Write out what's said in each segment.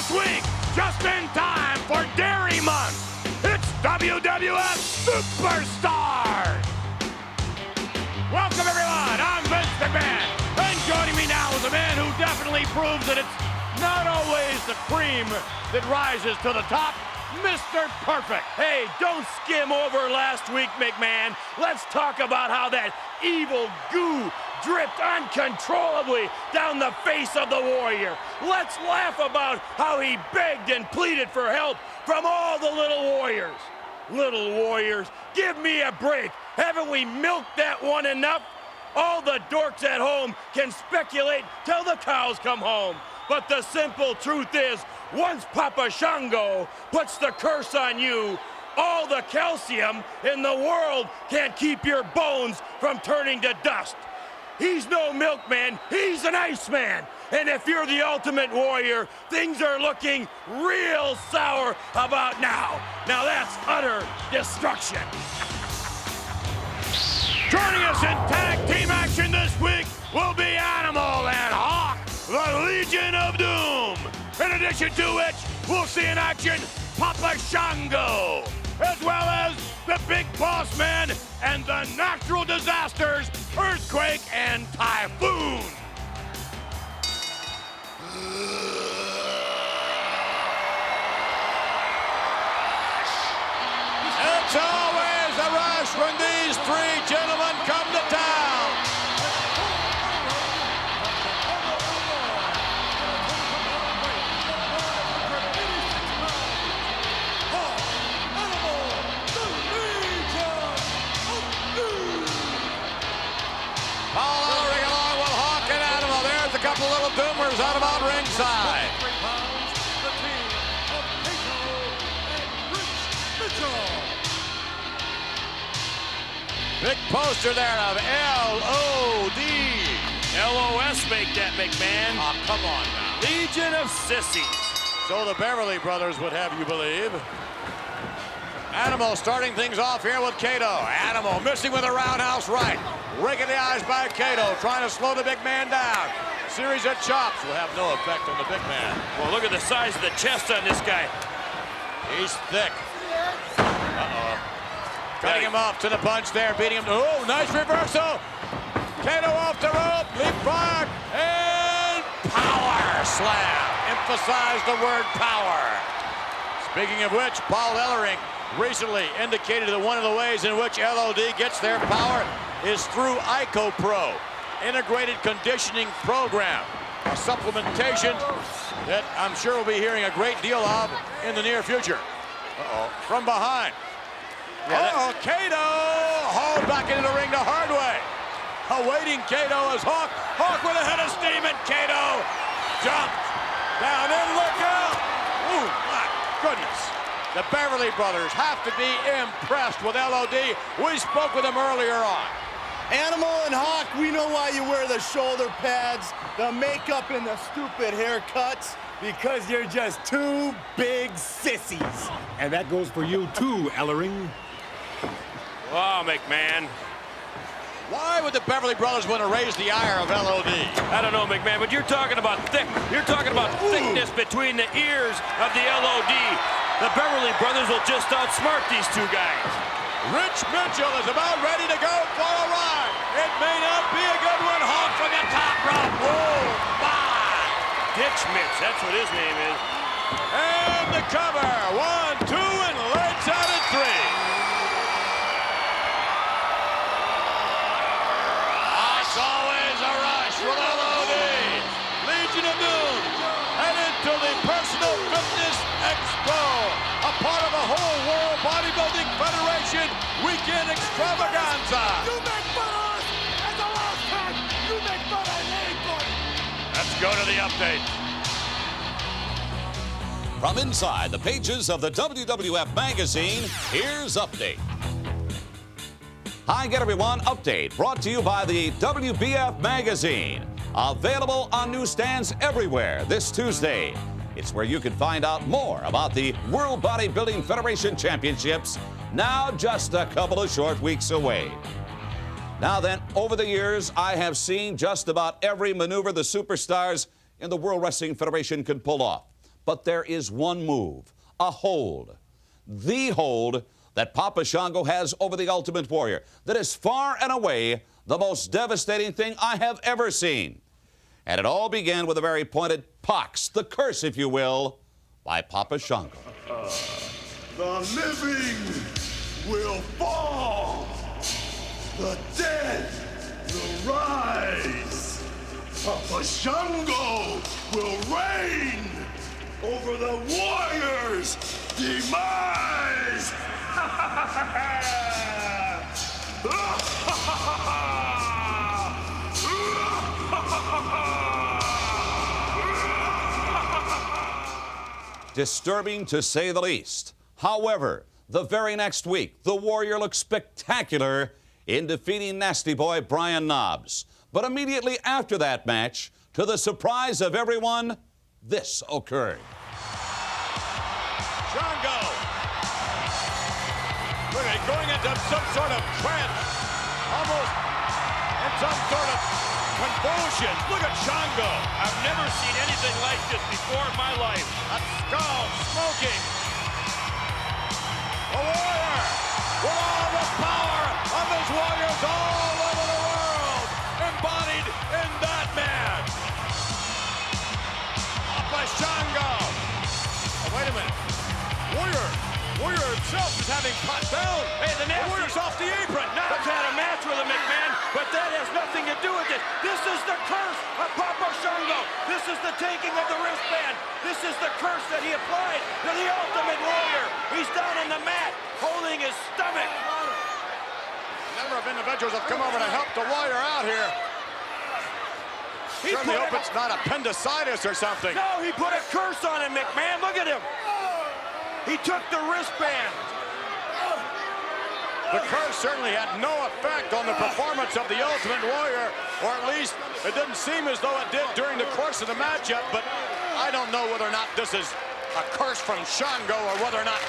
this week, just in time for Dairy Month, it's WWF Superstars! Welcome, everyone. I'm Vince McMahon. And joining me now is a man who definitely proves that it's not always the cream that rises to the top, Mr. Perfect. Hey, don't skim over last week, McMahon. Let's talk about how that evil goo dripped uncontrollably down the face of the Warrior. Let's laugh about how he begged and pleaded for help from all the little Warriors. Little Warriors, give me a break. Haven't we milked that one enough? All the dorks at home can speculate till the cows come home. But the simple truth is, once Papa Shango puts the curse on you, all the calcium in the world can't keep your bones from turning to dust. He's no milkman, he's an Iceman. And if you're the Ultimate Warrior, things are looking real sour about now. Now that's utter destruction. Joining us in tag team action this week will be Animal and Hawk, the Legion of Doom. In addition to which, we'll see in action Papa Shango, as well as the Big Boss Man and the natural disasters, Earthquake and Typhoon. It's always a rush when these three gentlemen come to town. Paul Ellering along with Hawk and Animal. There's a couple little doomers out about ringside. Big poster there of L-O-D. LOS make that, McMahon. Oh, come on now. Legion of Sissies. So the Beverly Brothers would have you believe. Animal starting things off here with Kato. Animal missing with a roundhouse right. Raking the eyes by Kato, trying to slow the big man down. Series of chops will have no effect on the big man. Well, look at the size of the chest on this guy. He's thick. Uh-oh. Cutting him off to the punch there, beating him. Oh, nice reversal. Kato off the rope, leapfrog, and power slam. Emphasize the word power. Speaking of which, Paul Ellering recently indicated that one of the ways in which LOD gets their power is through IcoPro, Integrated Conditioning Program, a supplementation that I'm sure we'll be hearing a great deal of in the near future. Uh-oh, from behind. Uh-oh, Kato hauled back into the ring the hard way. Awaiting Kato as Hawk with a head of steam, and Kato jumped down and look out. Ooh, my goodness. The Beverly Brothers have to be impressed with LOD. We spoke with them earlier on. Animal and Hawk, we know why you wear the shoulder pads, the makeup, and the stupid haircuts. Because you're just two big sissies. And that goes for you too, Ellering. Wow, McMahon. Why would the Beverly Brothers want to raise the ire of LOD? I don't know, McMahon, but you're talking about thick. You're talking about thickness between the ears of the LOD. The Beverly Brothers will just outsmart these two guys. Rich Mitchell is about ready to go for a ride. It may not be a good one. Hawk from the top rope. Whoa, my. Ditch Mitch, that's what his name is. And the cover. 1, 2, and lights out at 3. It's always a rush with LOD. Legion of Doom headed to the Personal Fitness Expo, a part of the whole World Bodybuilding Federation weekend extravaganza. You make fun of us as the last time you make fun of anybody. Let's go to the update. From inside the pages of the WWF magazine, here's Update. Hi again, everyone. Update brought to you by the WBF magazine. Available on newsstands everywhere this Tuesday. It's where you can find out more about the World Bodybuilding Federation Championships, now just a couple of short weeks away. Now then, over the years, I have seen just about every maneuver the superstars in the World Wrestling Federation could pull off. But there is one move, a hold, the hold that Papa Shango has over the Ultimate Warrior that is far and away the most devastating thing I have ever seen. And it all began with a very pointed pox, the curse, if you will, by Papa Shango. The living will fall. The dead will rise. Papa Shango will reign over the Warriors' demise. Disturbing to say the least. However, the very next week, the Warrior looked spectacular in defeating Nasty Boy Brian Knobbs. But immediately after that match, to the surprise of everyone, this occurred. Shango. Look at it, going into some sort of trance, almost in some sort of convulsion. Look at Shango. I've never seen anything like this before in my life. A skull smoking. A warrior with all the power of his warriors all over the world, embodied in that man. Papa Shango. Oh, wait a minute. Warrior himself is having pot down. Hey, the Warrior's off the apron. Knobbs had a match with him, McMahon, but that has nothing to do with it. This is the curse of Papa Shango. This is the taking of the wristband. This is the curse that he applied to the Ultimate Warrior. He's down on the mat, holding his stomach. A number of individuals have come over to help the Warrior out here. Certainly hope it's not appendicitis or something. No, he put a curse on him, McMahon. Look at him. He took the wristband. The curse certainly had no effect on the performance of the Ultimate Warrior, or at least it didn't seem as though it did during the course of the matchup, but I don't know whether or not this is a curse from Shango or whether or not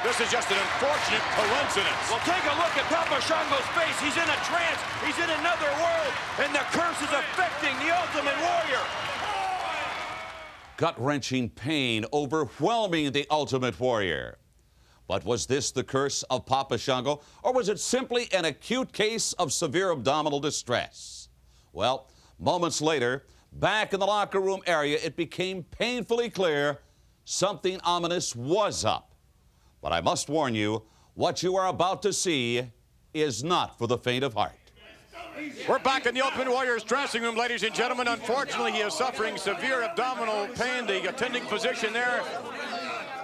this is just an unfortunate coincidence. Well, take a look at Papa Shango's face. He's in a trance. He's in another world, and the curse is affecting the Ultimate Warrior. Gut-wrenching pain overwhelming the Ultimate Warrior. But was this the curse of Papa Shango, or was it simply an acute case of severe abdominal distress? Well, moments later, back in the locker room area, it became painfully clear something ominous was up. But I must warn you, what you are about to see is not for the faint of heart. We're back in the Ultimate Warrior's dressing room, ladies and gentlemen. Unfortunately, he is suffering severe abdominal pain. The attending physician there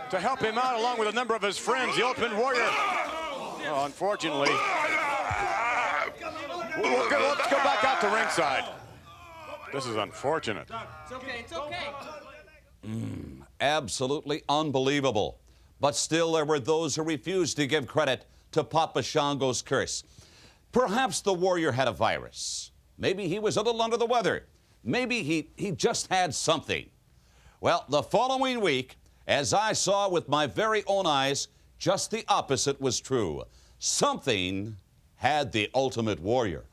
to help him out, along with a number of his friends. The Ultimate Warrior, oh, unfortunately. Let's go back out to ringside. This is unfortunate. It's okay, it's okay. Absolutely unbelievable. But still, there were those who refused to give credit to Papa Shango's curse. Perhaps the Warrior had a virus. Maybe he was a little under the weather. Maybe he just had something. Well, the following week, as I saw with my very own eyes, just the opposite was true. Something had the Ultimate Warrior.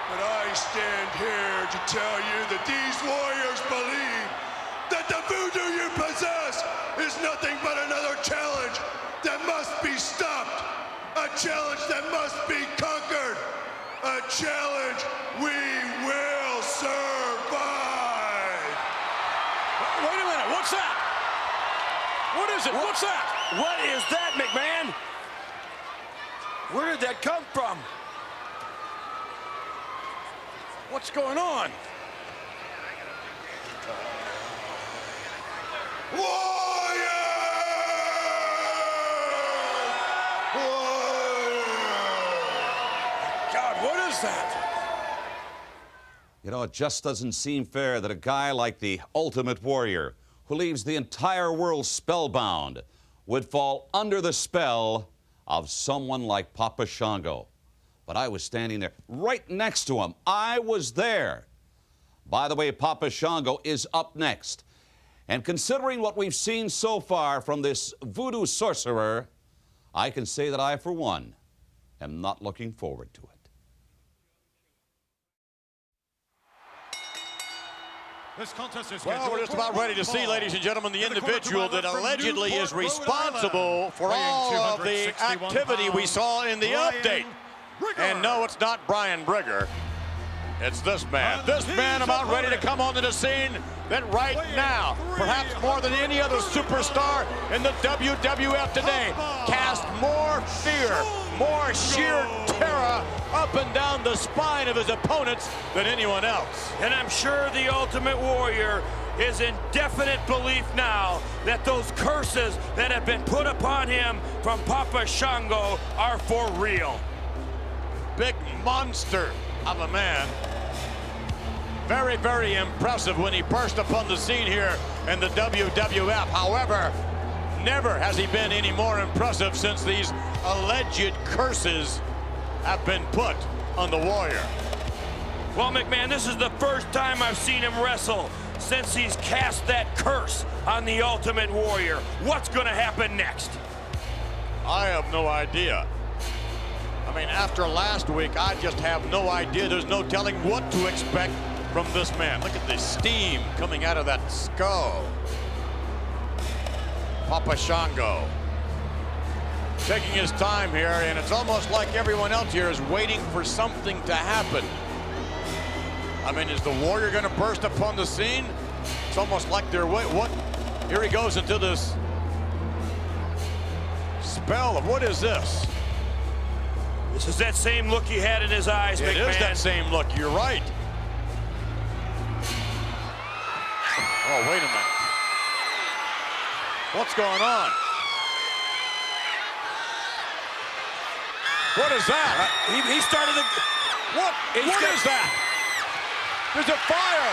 But I stand here to tell you that these Warriors believe that the voodoo you possess is nothing but another challenge that must be stopped. A challenge that must be conquered. A challenge we will survive. Wait a minute, what's that? What is it? What's that? What is that, McMahon? Where did that come from? What's going on? God, what is that? You know, it just doesn't seem fair that a guy like the Ultimate Warrior, who leaves the entire world spellbound, would fall under the spell of someone like Papa Shango. But I was standing there right next to him. I was there. By the way, Papa Shango is up next. And considering what we've seen so far from this voodoo sorcerer, I can say that I, for one, am not looking forward to it. This contest is Well, we're just about ready to see, ladies and gentlemen, the individual that allegedly is responsible for all of the activity we saw in the update. And no, it's not Brian Brigger. It's this man. This man about ready to come onto the scene that right now, perhaps more than any other superstar in the WWF today, cast more fear, more sheer terror up and down the spine of his opponents than anyone else. And I'm sure the Ultimate Warrior is in definite belief now that those curses that have been put upon him from Papa Shango are for real. Big monster of a man. Very, very impressive when he burst upon the scene here in the WWF. However, never has he been any more impressive since these alleged curses have been put on the Warrior. Well, McMahon, this is the first time I've seen him wrestle since he's cast that curse on the Ultimate Warrior. What's going to happen next? I have no idea. I mean, after last week, I just have no idea. There's no telling what to expect from this man. Look at the steam coming out of that skull. Papa Shango taking his time here, and it's almost like everyone else here is waiting for something to happen. I mean, is the Warrior going to burst upon the scene? It's almost like they're what? Here he goes into this spell of what is this? This is that same look he had in his eyes, It McMahon. is that same look. You're right. Oh, wait a minute. What's going on? What is that? He started to... What is that? There's a fire.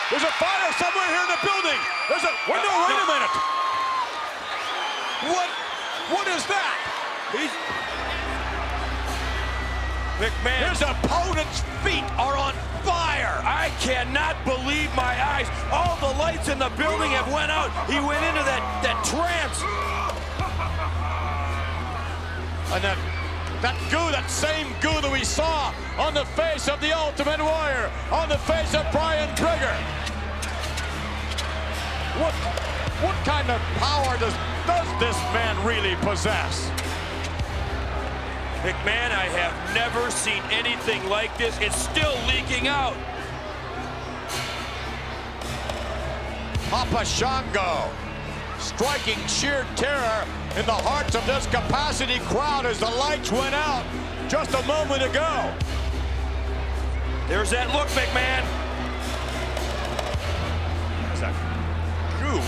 There's a fire somewhere here in the building. There's a... Wait a minute. What is that? McMahon. His opponent's feet are on fire. I cannot believe my eyes. All the lights in the building have went out. He went into that trance. And that goo, that same goo that we saw on the face of the Ultimate Warrior, on the face of Brian Brigger. What kind of power does this man really possess? McMahon, I have never seen anything like this. It's still leaking out. Papa Shango striking sheer terror in the hearts of this capacity crowd as the lights went out just a moment ago. There's that look, McMahon. What's that? Goo.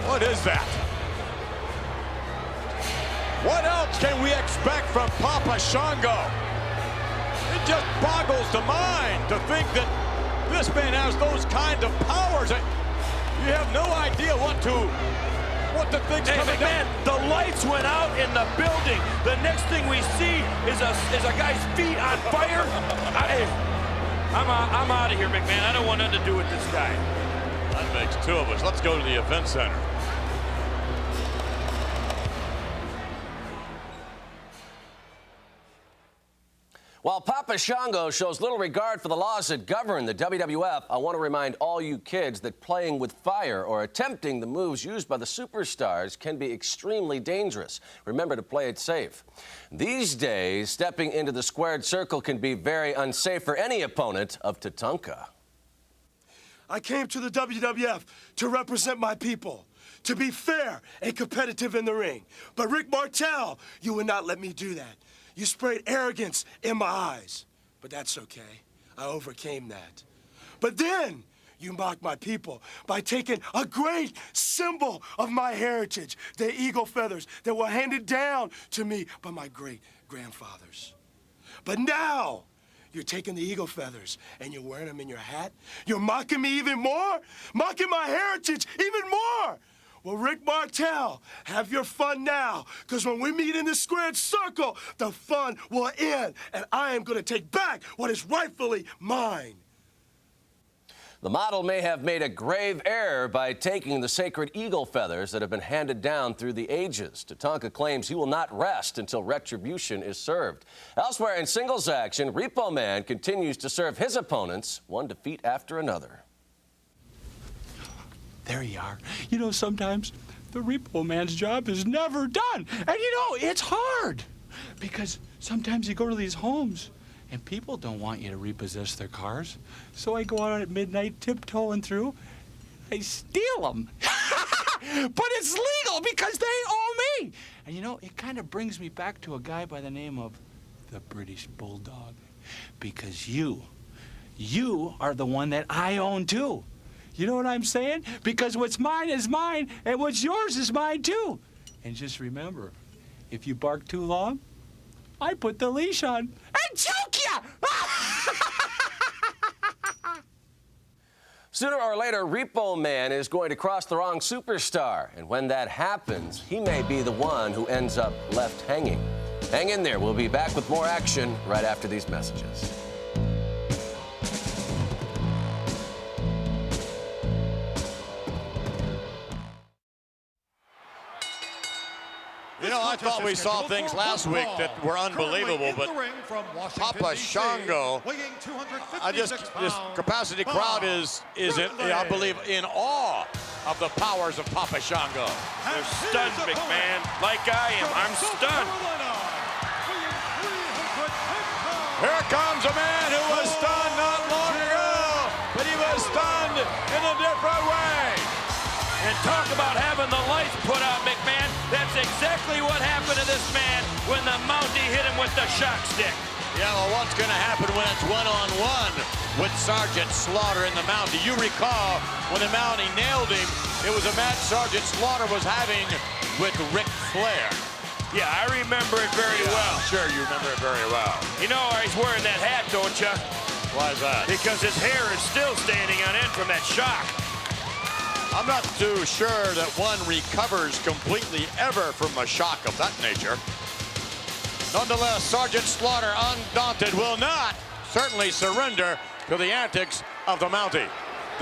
What is that? What else can we expect from Papa Shango? It just boggles the mind to think that this man has those kind of powers. You have no idea what the thing's coming down. The lights went out in the building. The next thing we see is a guy's feet on fire. I'm out of here, McMahon. I don't want nothing to do with this guy. That makes two of us. Let's go to the event center. While Papa Shango shows little regard for the laws that govern the WWF, I want to remind all you kids that playing with fire or attempting the moves used by the superstars can be extremely dangerous. Remember to play it safe. These days, stepping into the squared circle can be very unsafe for any opponent of Tatanka. I came to the WWF to represent my people, to be fair and competitive in the ring. But Rick Martel, you would not let me do that. You sprayed arrogance in my eyes, but that's okay. I overcame that. But then you mocked my people by taking a great symbol of my heritage, the eagle feathers that were handed down to me by my great-grandfathers. But now you're taking the eagle feathers and you're wearing them in your hat. You're mocking me even more, mocking my heritage even more. Well, Rick Martel, have your fun now, because when we meet in the squared circle, the fun will end, and I am going to take back what is rightfully mine. The model may have made a grave error by taking the sacred eagle feathers that have been handed down through the ages. Tatanka claims he will not rest until retribution is served. Elsewhere in singles action, Repo Man continues to serve his opponents one defeat after another. there you are. You know, sometimes the Repo Man's job is never done. And you know, it's hard. Because sometimes you go to these homes and people don't want you to repossess their cars. So I go out at midnight tiptoeing through. I steal them. But it's legal because they owe me. And you know, it kind of brings me back to a guy by the name of the British Bulldog. Because you are the one that I own too. You know what I'm saying? Because what's mine is mine, and what's yours is mine too. And just remember, if you bark too long, I put the leash on and choke ya! Sooner or later, Repo Man is going to cross the wrong superstar. And when that happens, he may be the one who ends up left hanging. Hang in there. We'll be back with more action right after these messages. You know, I thought we saw things last week that were unbelievable, but Papa Shango, this capacity crowd is I believe, in awe of the powers of Papa Shango. They're stunned, McMahon. Like I am, I'm stunned. Here comes a man who was stunned not long ago, but he was stunned in a different way. And talk about having the lights put out, McMahon. That's exactly what happened to this man when the Mountie hit him with the shock stick. Yeah, well, what's going to happen when it's one-on-one with Sergeant Slaughter in the Mountie? You recall when the Mountie nailed him, it was a match Sergeant Slaughter was having with Ric Flair. Yeah, I remember it very well. Sure, you remember it very well. You know why he's wearing that hat, don't you? Why is that? Because his hair is still standing on end from that shock. I'm not too sure that one recovers completely ever from a shock of that nature. Nonetheless, Sergeant Slaughter, undaunted, will not certainly surrender to the antics of the Mountie.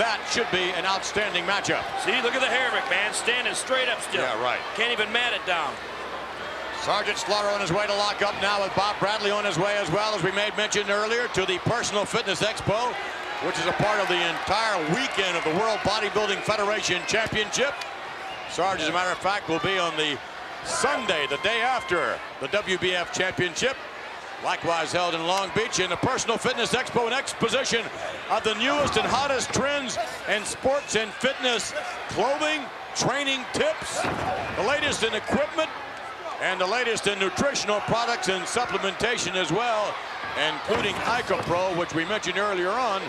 That should be an outstanding matchup. See, look at the hair, McMahon, standing straight up still. Yeah, right. Can't even mat it down. Sergeant Slaughter on his way to lock up now with Bob Bradley on his way as well, as we made mention earlier, to the Personal Fitness Expo, which is a part of the entire weekend of the World Bodybuilding Federation Championship. Sarge, as a matter of fact, will be on the Sunday, the day after the WBF Championship, likewise held in Long Beach, in the Personal Fitness Expo, an exposition of the newest and hottest trends in sports and fitness clothing, training tips, the latest in equipment, and the latest in nutritional products and supplementation as well, including IcoPro, which we mentioned earlier on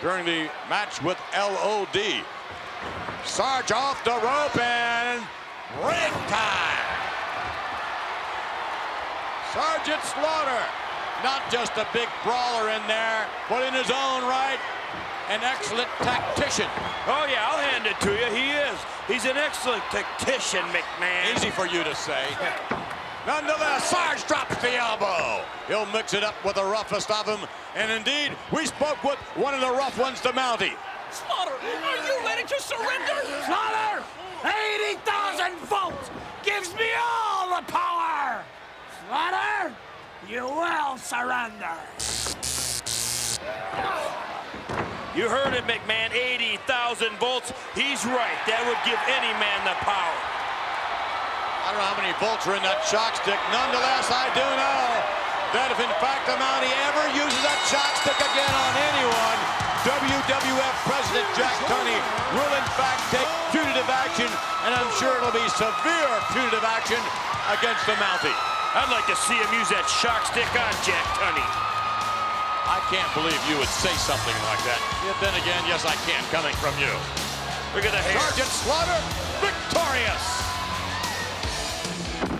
during the match with LOD. Sarge off the rope and ring time. Sergeant Slaughter, not just a big brawler in there, but in his own right, an excellent tactician. Oh yeah, I'll hand it to you, he is. He's an excellent tactician, McMahon. Easy for you to say. Nonetheless, Sarge drops the elbow. He'll mix it up with the roughest of them. And indeed, we spoke with one of the rough ones, the Mountie. Slaughter, are you ready to surrender? Slaughter, 80,000 volts gives me all the power. Slaughter, you will surrender. You heard it, McMahon, 80,000 volts. He's right, that would give any man the power. I don't know how many volts are in that shock stick. Nonetheless, I do know that if in fact the Mountie ever uses that shock stick again on anyone, WWF President Jack Tunney will in fact take punitive action, and I'm sure it'll be severe punitive action against the Mountie. I'd like to see him use that shock stick on Jack Tunney. I can't believe you would say something like that. Yet then again, yes, I can, coming from you. Look at the hair. Sergeant Slaughter, victorious.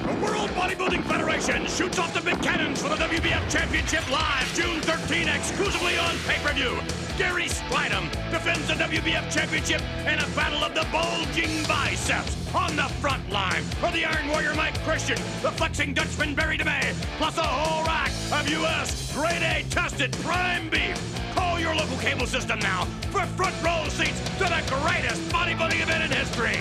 The World Bodybuilding Federation shoots off the big cannons for the WBF Championship live June 13 exclusively on pay-per-view. Gary Stridham defends the WBF Championship in a battle of the bulging biceps. On the front line are the Iron Warrior Mike Christian, the flexing Dutchman Barry DeMay, plus a whole rack of U.S. grade A tested prime beef. Call your local cable system now for front row seats to the greatest bodybuilding event in history.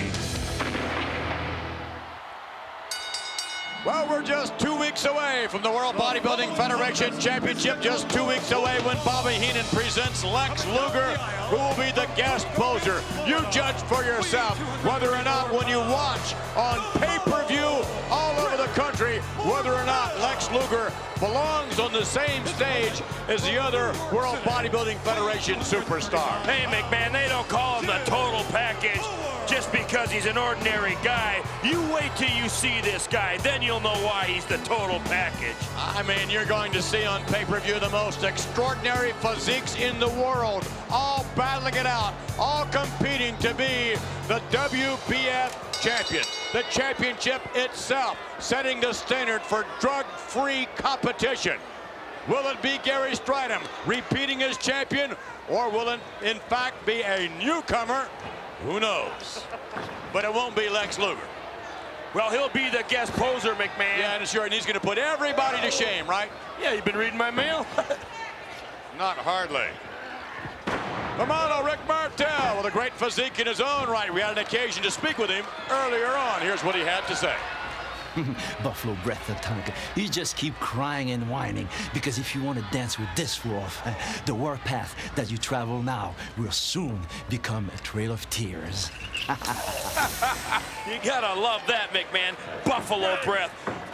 Well, we're just 2 weeks away from the World Bodybuilding Federation Championship. Just 2 weeks away when Bobby Heenan presents Lex Luger, who will be the guest poser. You judge for yourself whether or not when you watch on pay-per-view all over the country, whether or not Lex Luger belongs on the same stage as the other World Bodybuilding Federation superstar. Hey, McMahon, they don't call him the total package just because he's an ordinary guy. You wait till you see this guy, then you'll know why he's the total package. I mean, you're going to see on pay-per-view the most extraordinary physiques in the world, all battling it out, all competing to be the WBF champion. The championship itself setting the standard for drug-free competition. Will it be Gary Stridham repeating as champion, or will it in fact be a newcomer? Who knows? But it won't be Lex Luger. Well, he'll be the guest poser, McMahon. Yeah, and sure, and he's going to put everybody to shame, right? Yeah, you've been reading my mail? Not hardly. The model, Rick Martel, with a great physique in his own right. We had an occasion to speak with him earlier on. Here's what he had to say. Buffalo Bret Tatanka, you just keep crying and whining, because if you want to dance with this wolf, the warpath that you travel now will soon become a trail of tears. You gotta love that, McMahon. Buffalo Breath.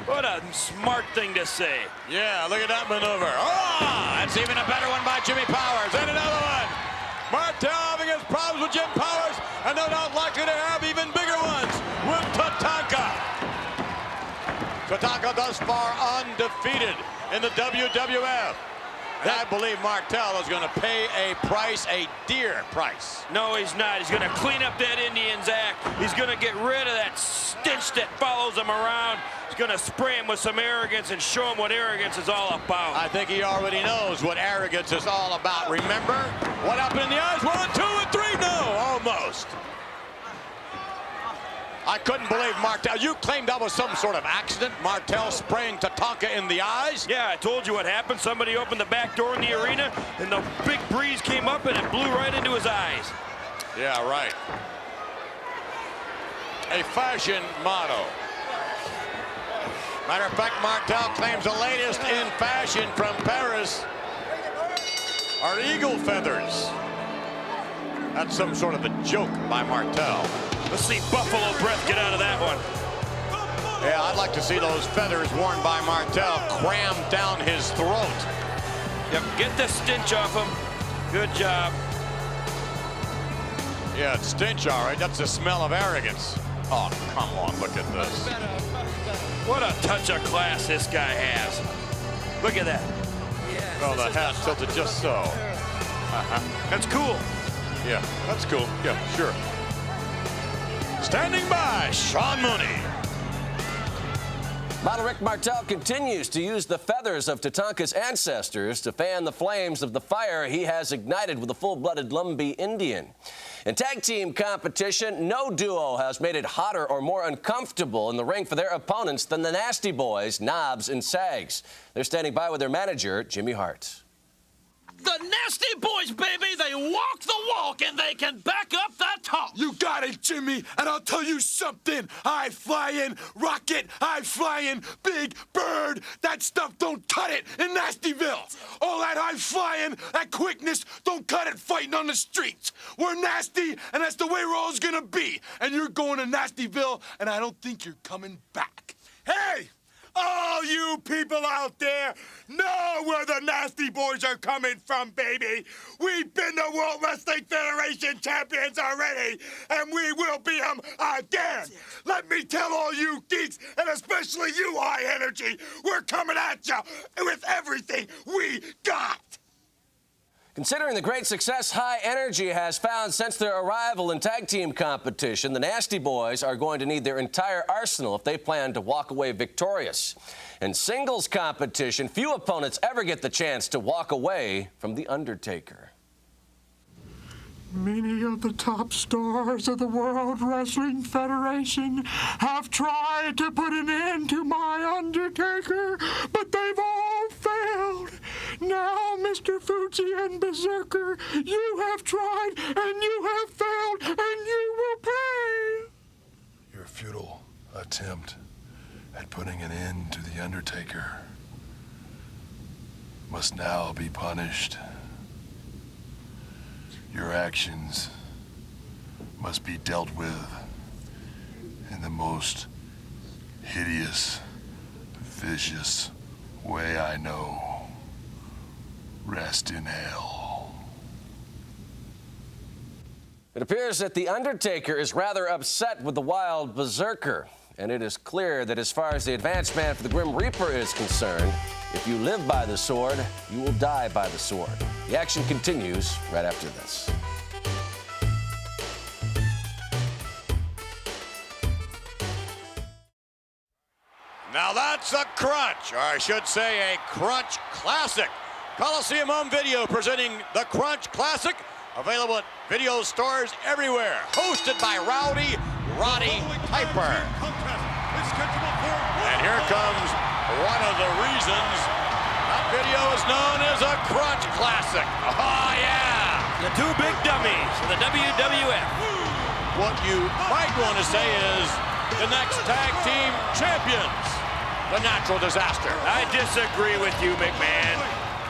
What a smart thing to say. Yeah, look at that maneuver. Oh, that's even a better one by Jimmy Powers. And another one. Martel having his problems with Jim Powers, and they're not likely to have even bigger ones with Tatanka. Tatanka thus far undefeated in the WWF. And I believe Martel is going to pay a price, a dear price. No, he's not. He's going to clean up that Indians act. He's going to get rid of that stench that follows him around. He's going to spray him with some arrogance and show him what arrogance is all about. I think he already knows what arrogance is all about. Remember what happened in the eyes? 1, 2, and 3. No, almost. I couldn't believe Martel. You claimed that was some sort of accident, Martel spraying Tatanka in the eyes? Yeah, I told you what happened. Somebody opened the back door in the arena, and the big breeze came up, and it blew right into his eyes. Yeah, right. A fashion motto. Matter of fact, Martel claims the latest in fashion from Paris are eagle feathers. That's some sort of a joke by Martel. Let's see Buffalo Breath get out of that one. Yeah, I'd like to see those feathers worn by Martel crammed down his throat. Yep, get the stench off him. Good job. Yeah, it's stench, all right. That's the smell of arrogance. Oh, come on, look at this. What a touch of class this guy has. Look at that. Oh, the hat tilted just so. That's cool. Yeah, that's cool. Yeah, sure. Standing by, Sean Mooney. Model Rick Martel continues to use the feathers of Tatanka's ancestors to fan the flames of the fire he has ignited with a full-blooded Lumbee Indian. In tag team competition, no duo has made it hotter or more uncomfortable in the ring for their opponents than the Nasty Boys, Knobs and Sags. They're standing by with their manager, Jimmy Hart. The Nasty Boys, baby, they walk the walk and they can back up that talk. You got it, Jimmy, and I'll tell you something. High flying, rocket, high flying, big bird. That stuff don't cut it in Nastyville. All that high flying, that quickness, don't cut it fighting on the streets. We're nasty, and that's the way we're always gonna be. And you're going to Nastyville, and I don't think you're coming back. Hey! All you people out there know where the Nasty Boys are coming from, baby. We've been the World Wrestling Federation champions already, and we will be them again. Let me tell all you geeks, and especially you, High Energy, we're coming at you with everything we got. Considering the great success High Energy has found since their arrival in tag team competition, the Nasty Boys are going to need their entire arsenal if they plan to walk away victorious. In singles competition, few opponents ever get the chance to walk away from The Undertaker. Many of the top stars of the World Wrestling Federation have tried to put an end to my Undertaker, but they've all failed. Now, Mr. Fuji and Berserker, you have tried and you have failed, and you will pay. Your futile attempt at putting an end to the Undertaker must now be punished. Your actions must be dealt with in the most hideous, vicious way I know. Rest in hell. It appears that The Undertaker is rather upset with the wild berserker. And it is clear that as far as the advanced man for the Grim Reaper is concerned, if you live by the sword, you will die by the sword. The action continues right after this. Now that's a crunch, or I should say a crunch classic. Coliseum Home Video presenting the Crunch Classic, available at video stores everywhere. Hosted by Rowdy Roddy Piper. And here comes one of the reasons that video is known as a Crunch Classic. Oh, yeah! The two big dummies of the WWF. What you might want to say is the next tag team champions, the Natural Disaster. I disagree with you, McMahon.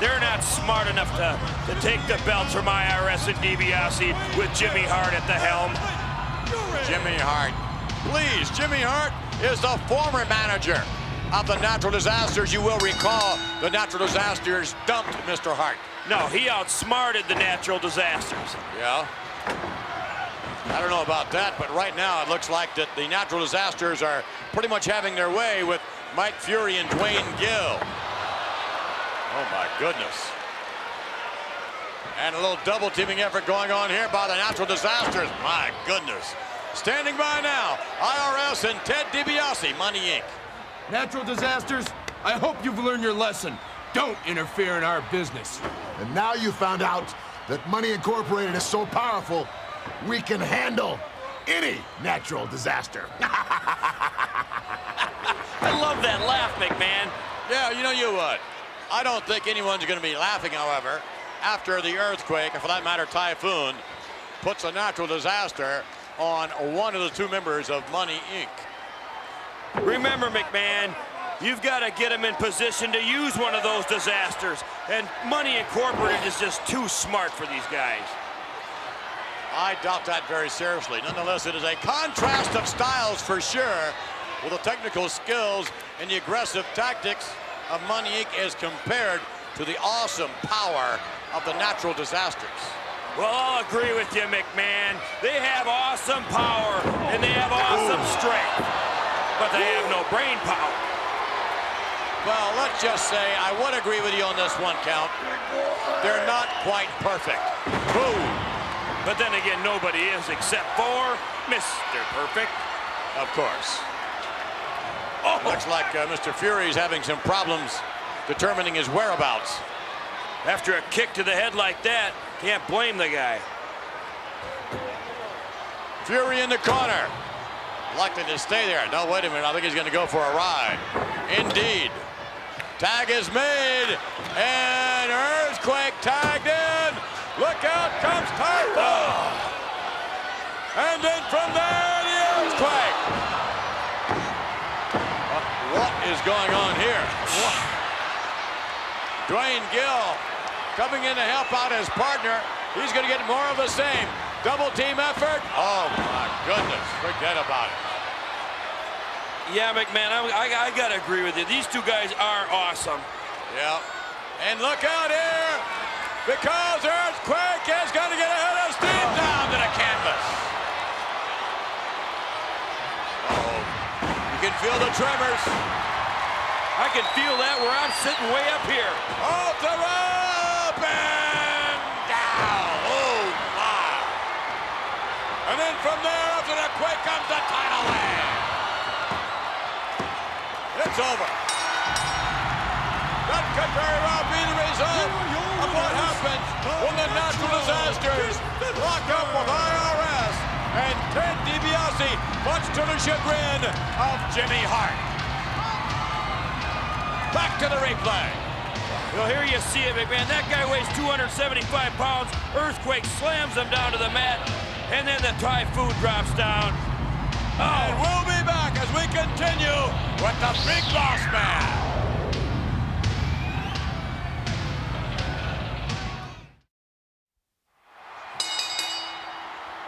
They're not smart enough to take the belts from IRS and DiBiase with Jimmy Hart at the helm. Jimmy Hart. Please, Jimmy Hart is the former manager of the Natural Disasters. You will recall the Natural Disasters dumped Mr. Hart. No, he outsmarted the Natural Disasters. Yeah. I don't know about that, but right now it looks like that the Natural Disasters are pretty much having their way with Mike Fury and Dwayne Gill. Oh my goodness. And a little double teaming effort going on here by the Natural Disasters. My goodness. Standing by now, IRS and Ted DiBiase, Money Inc. Natural Disasters, I hope you've learned your lesson. Don't interfere in our business. And now you found out that Money Incorporated is so powerful, we can handle any natural disaster. I love that laugh, McMahon. Yeah, you know you would. I don't think anyone's going to be laughing, however, after the earthquake, and for that matter, typhoon, puts a natural disaster on one of the two members of Money Inc. Remember, McMahon, you've got to get him in position to use one of those disasters. And Money Incorporated is just too smart for these guys. I doubt that very seriously. Nonetheless, it is a contrast of styles for sure, with the technical skills and the aggressive tactics of Money Inc. as compared to the awesome power of the Natural Disasters. Well, I'll agree with you, McMahon. They have awesome power and they have awesome strength, but they have no brain power. Well, let's just say I would agree with you on this one count. They're not quite perfect. Boom. But then again, nobody is except for Mr. Perfect. Of course. Oh. Looks like Mr. Fury's having some problems determining his whereabouts. After a kick to the head like that, can't blame the guy. Fury in the corner. Likely to stay there. No, wait a minute. I think he's going to go for a ride. Indeed. Tag is made. And Earthquake tagged in. Look out, comes Typhoon. And then from there, the Earthquake. What is going on here? Dwayne Gill coming in to help out his partner. He's going to get more of the same. Double team effort. Oh, my goodness. Forget about it. Yeah, McMahon, I got to agree with you. These two guys are awesome. Yeah. And look out here, because Earthquake is going to get ahead of steam down to the canvas. Uh-oh. You can feel the tremors. I can feel that where I'm sitting way up here. Off the rope and down. Oh, my. And then from there, after the quake, comes the title win. It's over. That could very well be the result of what happens when the Natural Disasters lock up with IRS and Ted DiBiase, much to the chagrin of Jimmy Hart. Back to the replay. Well, here you see it, McMahon. That guy weighs 275 pounds. Earthquake slams him down to the mat, and then the Typhoon drops down. And we'll be back as we continue with the Big Boss Man.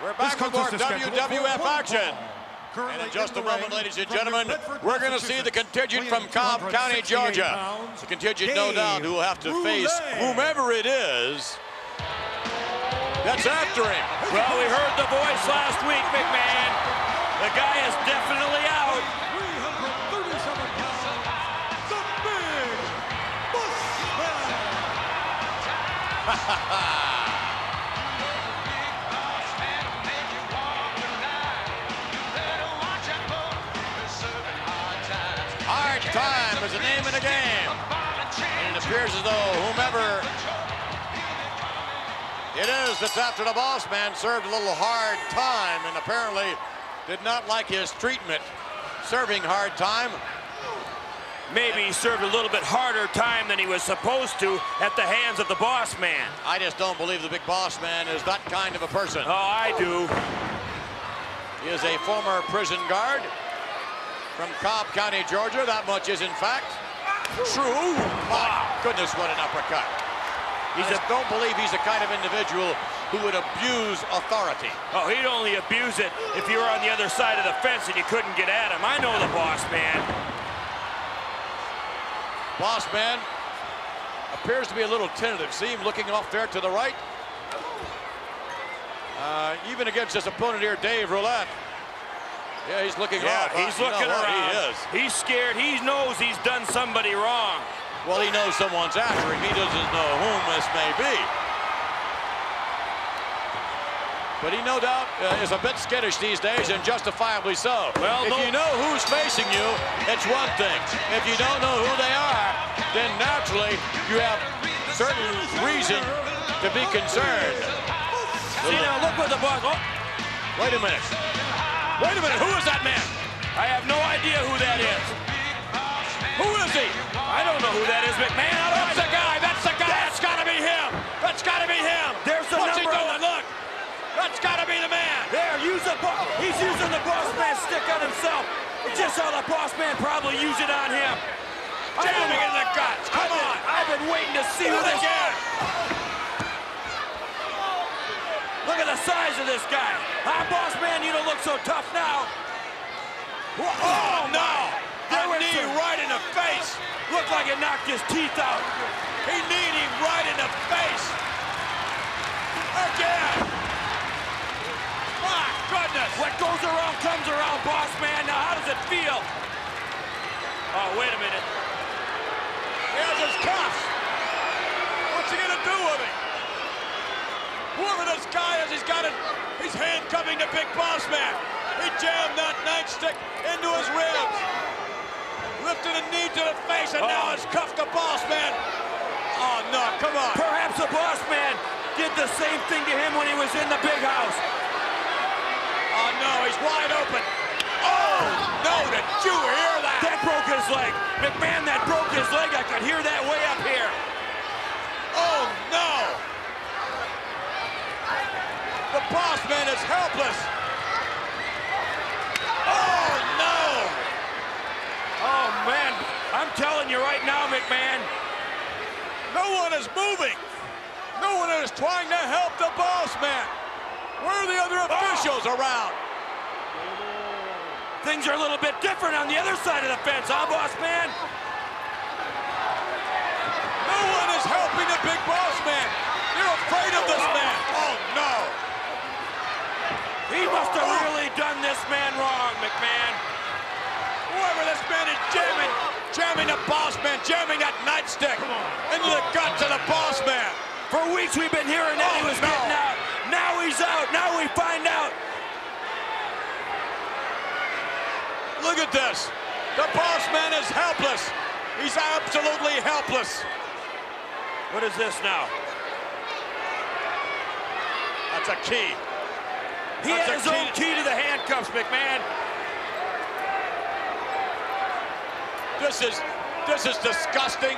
We're back with more WWF action. And in just a moment, ladies and gentlemen, we're going to see the contingent from Cobb County, Georgia. The contingent, no doubt, who will have to face whomever it is that's after him. Well, we heard the voice last week, McMahon. The guy is definitely out. 337 pounds, the Big Boss Man. Hard time is the name of the game. And it appears as though whomever it is that's after the Boss Man served a little hard time and apparently did not like his treatment serving hard time. Maybe he served a little bit harder time than he was supposed to at the hands of the Boss Man. I just don't believe the Big Boss Man is that kind of a person. Oh, I do. He is a former prison guard from Cobb County, Georgia. That much is, in fact, true. My goodness, what an uppercut. I don't believe he's the kind of individual who would abuse authority. Oh, he'd only abuse it if you were on the other side of the fence and you couldn't get at him. I know the Boss Man. Boss Man appears to be a little tentative. See him looking off there to the right? Even against his opponent here, Dave Roulette. Yeah, he's looking off. He's looking around. He is. He's scared. He knows he's done somebody wrong. Well, he knows someone's after him. He doesn't know whom this may be. But he no doubt is a bit skittish these days, and justifiably so. Well, if you know who's facing you, it's one thing. If you don't know who they are, then naturally you have certain reason to be concerned. See now, look what the Boss. Oh. Wait a minute. Wait a minute. Who is that man? I have no idea who that is. Who is he? I don't know who that is, McMahon. That's the guy. That's the guy. That's got to be him. That's got to be him. There's the What's number. He doing? Look. That's got to be the man. There, he's using the Boss Man stick on himself. Just how the Boss Man probably used it on him. Jamming in the guts. Come on. I've been waiting to see who this is. Look at the size of this guy. Boss Man, you don't look so tough now. Oh, no. That knee right in the face. Looked like it knocked his teeth out. He kneed him right in the face. Again. My goodness. What goes around comes around, Boss Man. Now, how does it feel? Oh, wait a minute. He has his cuffs. What's he going to do with him? Whoever this guy is, he's got it. He's handcuffing the Big Boss Man. He jammed that nightstick into his ribs. Lifted a knee to the face, and now has cuffed the Boss Man. Oh, no, come on. Perhaps the Boss Man did the same thing to him when he was in the big house. Oh, no, he's wide open. Oh, no, did you hear that? That broke his leg. McMahon, that broke his leg. I could hear that way up here. Oh, no. The Boss Man is helpless. Oh, no. Oh, man. I'm telling you right now, McMahon. No one is moving. No one is trying to help the Boss Man. Where are the other officials around? Things are a little bit different on the other side of the fence, huh, Boss Man? No one is helping the Big Boss Man. You're afraid of this man. Oh, no. He must have really done this man wrong, McMahon. Whoever this man is jamming the Boss Man, jamming that nightstick into the guts of the Boss Man. For weeks we've been hearing that he was getting out. Now he's out. Now we find out. Look at this. The Boss Man is helpless. He's absolutely helpless. What is this now? That's a key. He had his own key to the handcuffs, McMahon. This is disgusting.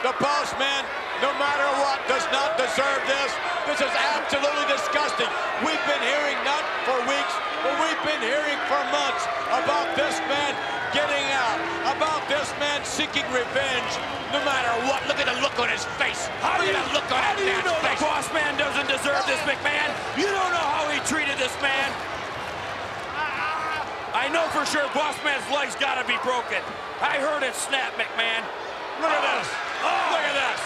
The Boss Man, no matter what, does not deserve this. This is absolutely disgusting. We've been hearing, not for weeks, but we've been hearing for months. talks about this man getting out, about this man seeking revenge, no matter what. Look at the look on his face. Look at the look on that man's face. How do you know the boss man doesn't deserve this, McMahon? You don't know how he treated this man. I know for sure boss man's leg's gotta be broken. I heard it snap, McMahon. Look at this. Look at this.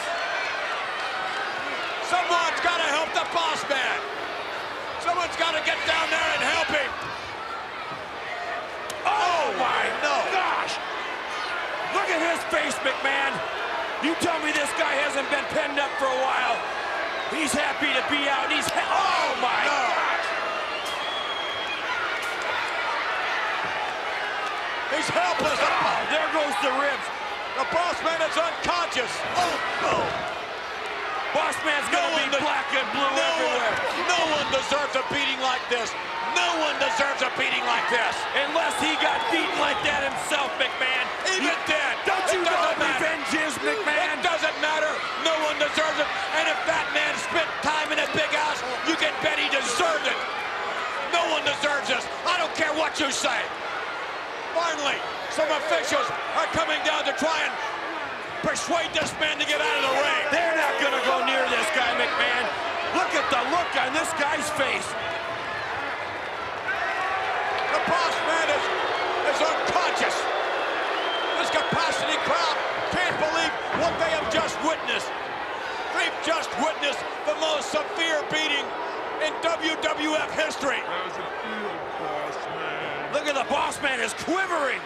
Someone's got to help the boss man. Someone's got to get down there and help him. Oh my gosh! Look at his face, McMahon. You tell me this guy hasn't been penned up for a while. He's happy to be out. Oh my gosh! He's helpless. There goes the ribs. The boss man is unconscious. Oh no! Boss man's gonna be black and blue everywhere. No one deserves a beating like this. No one deserves a beating like this. Unless he got beaten like that himself, McMahon. Even then. Don't you know what revenge is, McMahon? It doesn't matter. No one deserves it. And if that man spent time in a big house, you can bet he deserved it. No one deserves this. I don't care what you say. Finally, some officials are coming down to try and persuade this man to get out of the ring. They're not gonna go near this guy, McMahon. Look at the look on this guy's face. The boss man is unconscious. This capacity crowd can't believe what they have just witnessed. They've just witnessed the most severe beating in WWF history. How's it feel, boss man? Look at the boss man is quivering.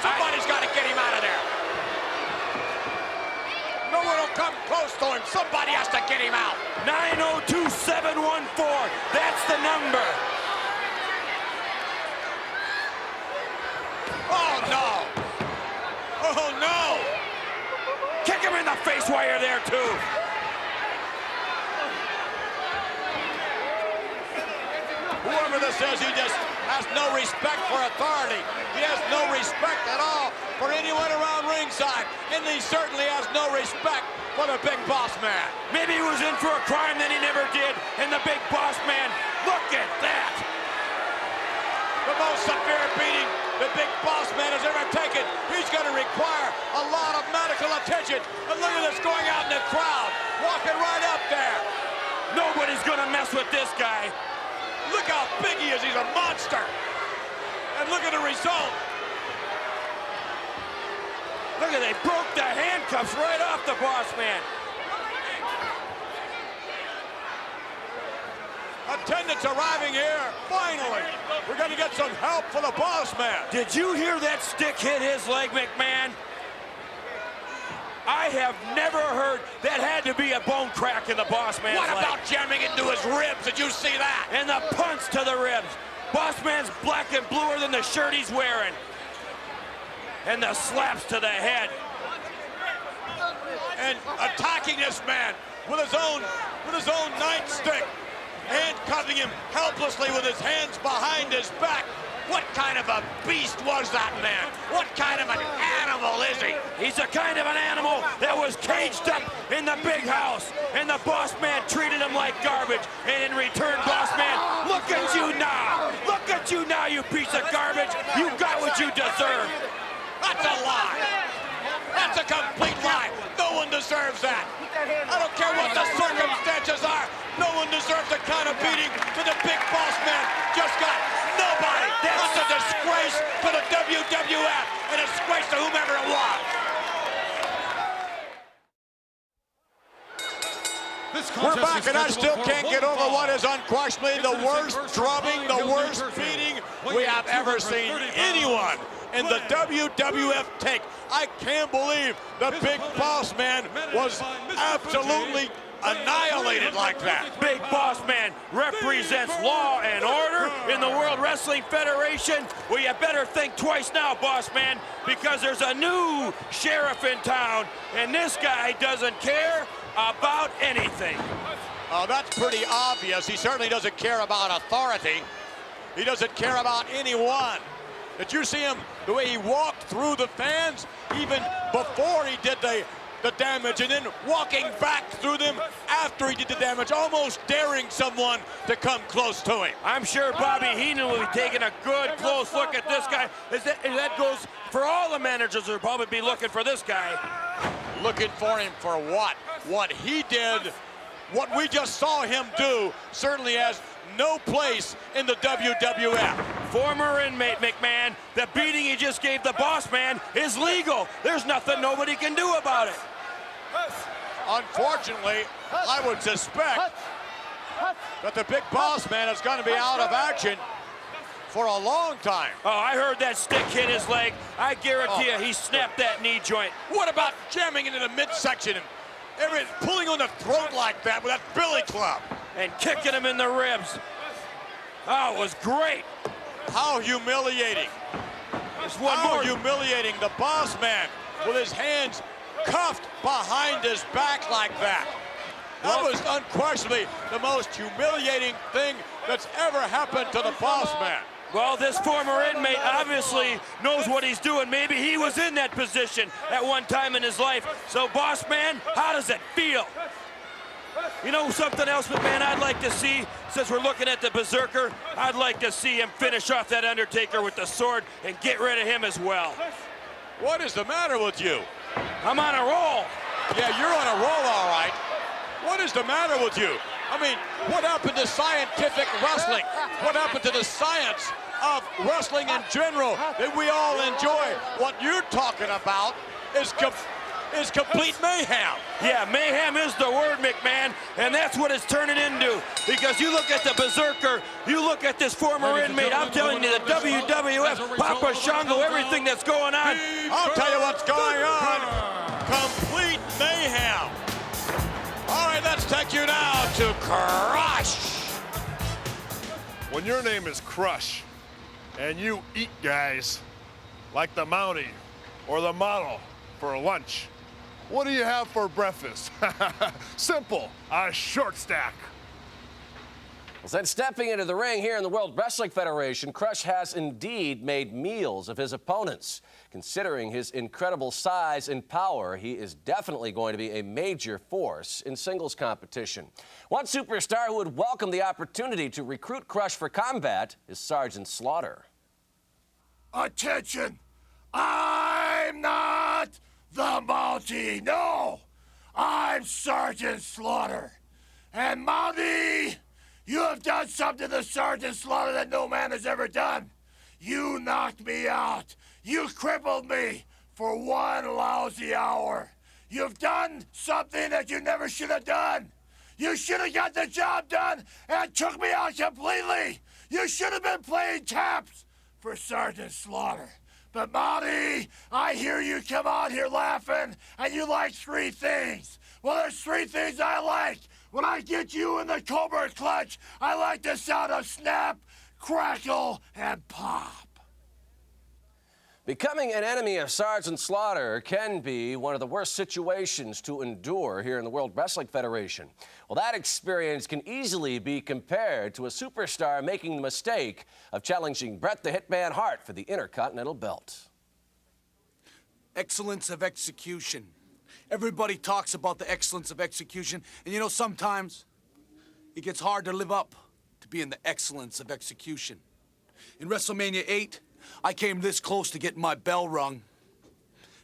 Somebody's got to get him out of there. No one will come close to him. Somebody has to get him out. 902-714. That's the number. Oh, no. Oh, no. Kick him in the face while you're there, too. Whoever this is, he just has no respect for authority. He has no respect at all for anyone around ringside. And he certainly has no respect for the big boss man. Maybe he was in for a crime that he never did, and the big boss man, look at that. The most severe beating the big boss man has ever taken. He's going to require a lot of medical attention. And look at this going out in the crowd, walking right up there. Nobody's going to mess with this guy. Look how big he is. He's a monster. And look at the result. Look at, they broke the handcuffs right off the boss man. Attendants arriving here. Finally, we're going to get some help for the boss man. Did you hear that stick hit his leg, McMahon? I have never heard that had to be a bone crack in the boss man's leg. What about jamming into his ribs? Did you see that? And the punch to the ribs. Boss man's black and bluer than the shirt he's wearing. And the slaps to the head. And attacking this man with his own nightstick. Handcuffing him helplessly with his hands behind his back. What kind of a beast was that man? What kind of an animal is he? He's a kind of an animal that was caged up in the big house, and the boss man treated him like garbage. And in return, boss man, look at you now. Look at you now, you piece of garbage. You got what you deserve. That's a lie. That's a complete lie. No one deserves that. I don't care what the circumstances are. No one deserves the kind of beating that the big boss man just got. Nobody. That's a disgrace to the WWF and a disgrace to whomever it was. We're back, and I still can't get over what is unquestionably the worst drubbing, the worst beating we have ever seen anyone in the WWF take. I can't believe the big boss man was absolutely annihilated like that. Big boss man represents law and order in the World Wrestling Federation. Well, you better think twice now, boss man, because there's a new sheriff in town, and this guy doesn't care about anything. Oh, that's pretty obvious. He certainly doesn't care about authority. He doesn't care about anyone. Did you see him, the way he walked through the fans, even before he did the the damage and then walking back through them after he did the damage, almost daring someone to come close to him. I'm sure Bobby Heenan will be taking a good, close look at this guy. That goes for all the managers will probably be looking for this guy. Looking for him for what? What he did, what we just saw him do, certainly has no place in the WWF. Former inmate McMahon, the beating he just gave the boss man is legal. There's nothing nobody can do about it. Unfortunately, I would suspect that the big boss man is going to be out of action for a long time. Oh, I heard that stick hit his leg. I guarantee you he snapped that knee joint. What about jamming into the midsection and pulling on the throat like that with that billy club? And kicking him in the ribs. Oh, it was great. How humiliating. There's one How more. humiliating, the boss man with his hands cuffed behind his back like that. That was unquestionably the most humiliating thing that's ever happened to the boss man. Well, this former inmate obviously knows what he's doing. Maybe he was in that position at one time in his life. So, boss man, how does it feel? You know something else, McMahon, I'd like to see, since we're looking at the Berserker, I'd like to see him finish off that Undertaker with the sword and get rid of him as well. What is the matter with you? I'm on a roll. Yeah, you're on a roll, all right. What is the matter with you? I mean, what happened to scientific wrestling? What happened to the science of wrestling in general that we all enjoy? What you're talking about is complete mayhem. Yeah, mayhem is the word, McMahon, and that's what it's turning into. Because you look at the Berserker, you look at this former inmate, I'm telling you, the WWF, Papa Shango, everything that's going on. I'll tell you what's going on. Complete mayhem. All right, let's take you now to Crush. When your name is Crush and you eat guys like the Mountie or the model for lunch, what do you have for breakfast? Simple, a short stack. Well, since stepping into the ring here in the World Wrestling Federation, Crush has indeed made meals of his opponents. Considering his incredible size and power, he is definitely going to be a major force in singles competition. One superstar who would welcome the opportunity to recruit Crush for combat is Sergeant Slaughter. Attention! I'm not the Mountie, no! I'm Sergeant Slaughter. And Mountie, you have done something to Sergeant Slaughter that no man has ever done. You knocked me out. You crippled me for one lousy hour. You've done something that you never should have done. You should have got the job done and took me out completely. You should have been playing taps for Sergeant Slaughter. But Mountie, I hear you come out here laughing and you like three things. Well, there's three things I like. When I get you in the Cobra clutch, I like the sound of snap, crackle, and pop. Becoming an enemy of Sergeant Slaughter can be one of the worst situations to endure here in the World Wrestling Federation. Well, that experience can easily be compared to a superstar making the mistake of challenging Bret the Hitman Hart for the Intercontinental Belt. Excellence of execution. Everybody talks about the excellence of execution, and you know, sometimes it gets hard to live up to being the excellence of execution. In WrestleMania 8, I came this close to getting my bell rung.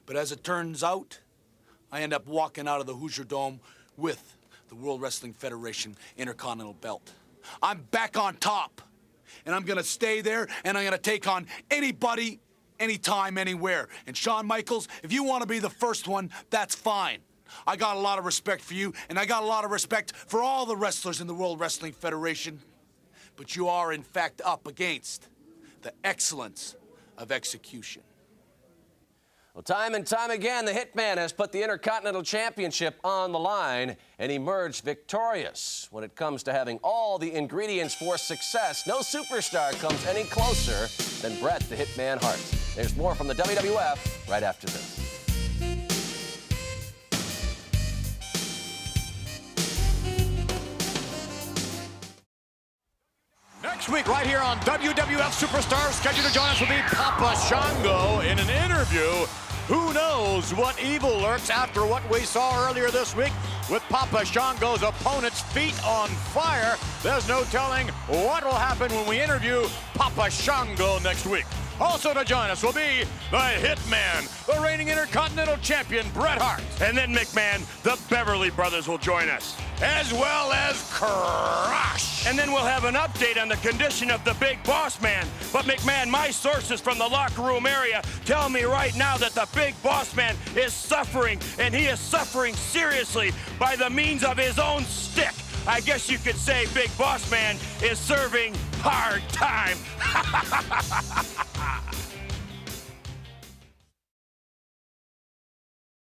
But as it turns out, I end up walking out of the Hoosier Dome with the World Wrestling Federation Intercontinental Belt. I'm back on top, and I'm gonna stay there, and I'm gonna take on anybody, anytime, anywhere. And Shawn Michaels, if you wanna be the first one, that's fine. I got a lot of respect for you, and I got a lot of respect for all the wrestlers in the World Wrestling Federation. But you are, in fact, up against the excellence of execution. Well, time and time again, the Hitman has put the Intercontinental Championship on the line and emerged victorious. When it comes to having all the ingredients for success, no superstar comes any closer than Bret the Hitman Hart. There's more from the WWF right after this. Next week, right here on WWF Superstars, scheduled to join us will be Papa Shango in an interview. who knows what evil lurks after what we saw earlier this week with Papa Shango's opponent's feet on fire. There's no telling what will happen when we interview Papa Shango next week. Also to join us will be the Hitman, the reigning Intercontinental Champion, Bret Hart. And then, McMahon, the Beverly Brothers will join us, as well as Crush. And then we'll have an update on the condition of the Big Boss Man. But, McMahon, my sources from the locker room area tell me right now that the Big Boss Man is suffering, and he is suffering seriously by the means of his own stick. I guess you could say Big Boss Man is serving hard time.